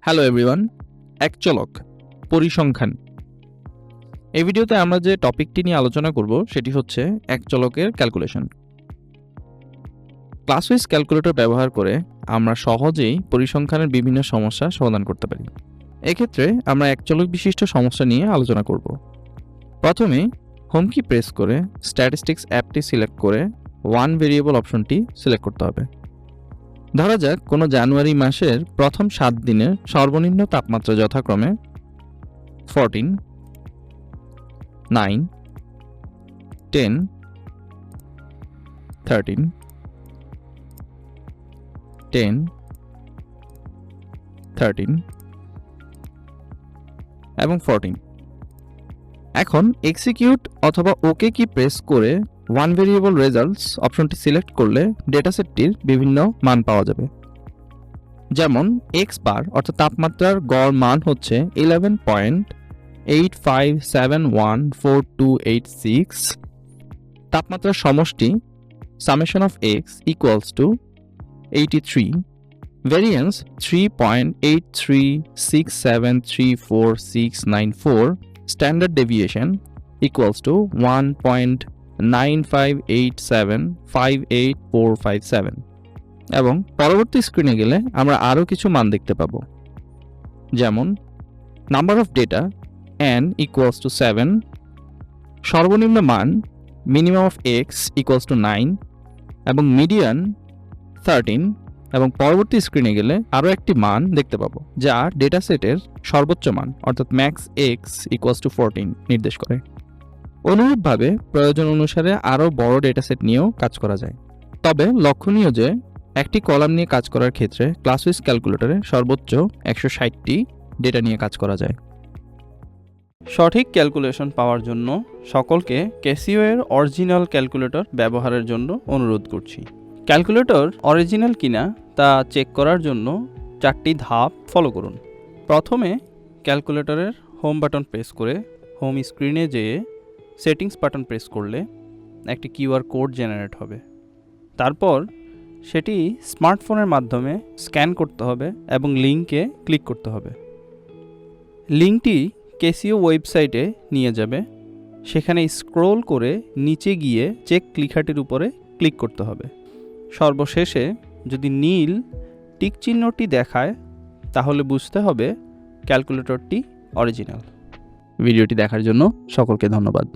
Hello everyone, এক চলক পরিসংখ্যান। এই ভিডিওতে আমরা যে টপিকটি নিয়ে আলোচনা করব সেটি হচ্ছে এক চলকের ক্যালকুলেশন। ক্লাসউইজ ক্যালকুলেটর ব্যবহার করে আমরা সহজেই পরিসংখ্যানের বিভিন্ন সমস্যা সমাধান করতে পারি। এক্ষেত্রে আমরা এক চলক বিশিষ্ট সমস্যা নিয়ে আলোচনা করব। প্রথমে হোম কি প্রেস করে স্ট্যাটিস্টিক্স অ্যাপটি সিলেক্ট করে ওয়ান ভেরিয়েবল অপশনটি সিলেক্ট করতে হবে। ধরা যাক কোনো জানুয়ারি মাসের প্রথম 7 দিনের সর্বনিম্ন তাপমাত্রা যথাক্রমে 14, 9, 10, 13, 10, 13 এবং 14। এখন এক্সিকিউট অথবা ওকে কি প্রেস করে ওয়ান ভেরিয়েবল রেজাল্টস অপশনটি সিলেক্ট করলে ডেটাসেটটির বিভিন্ন মান পাওয়া যাবে। যেমন এক্স বার অর্থাৎ তাপমাত্রার গড় মান হচ্ছে 11.85714286। তাপমাত্রার সমষ্টি summation of x equals to 83, variance 3.836734,694, standard deviation equals to 1.958758457। এবং পরবর্তী স্ক্রিনে গেলে আমরা আরও কিছু মান দেখতে পাবো, যেমন number of data n equals to 7, সর্বনিম্ন মান minimum of x equals to 9 এবং মিডিয়ান 13। এবং পরবর্তী স্ক্রিনে গেলে আরও একটি মান দেখতে পাবো যা ডেটা সেটের সর্বোচ্চ মান অর্থাৎ ম্যাক্স এক্স ইকুয়ালস টু 14 নির্দেশ করে। অনুরূপভাবে প্রয়োজন অনুসারে আরও বড় ডেটা সেট নিয়েও কাজ করা যায়। তবে লক্ষণীয় যে একটি কলাম নিয়ে কাজ করার ক্ষেত্রে ক্লাসউইজ ক্যালকুলেটরে সর্বোচ্চ 160টি ডেটা নিয়ে কাজ করা যায়। সঠিক ক্যালকুলেশন পাওয়ার জন্য সকলকে ক্যাসিও এর অরিজিনাল ক্যালকুলেটর ব্যবহারের জন্য অনুরোধ করছি। ক্যালকুলেটর অরিজিনাল কিনা তা চেক করার জন্য 4টি ধাপ ফলো করুন। প্রথমে ক্যালকুলেটরের হোম বাটন প্রেস করে হোম স্ক্রিনে যেয়ে সেটিংস বাটন প্রেস করলে একটি কিউআর কোড জেনারেট হবে। তারপর সেটি স্মার্টফোনের মাধ্যমে স্ক্যান করতে হবে এবং লিঙ্কে ক্লিক করতে হবে। লিঙ্কটি ক্যাসিও ওয়েবসাইটে নিয়ে যাবে। সেখানে স্ক্রোল করে নিচে গিয়ে চেক লেখাটির উপরে ক্লিক করতে হবে। সর্বশেষে যদি নীল টিক চিহ্নটি দেখায় তাহলে বুঝতে হবে ক্যালকুলেটরটি অরিজিনাল। ভিডিওটি দেখার জন্য সকলকে ধন্যবাদ।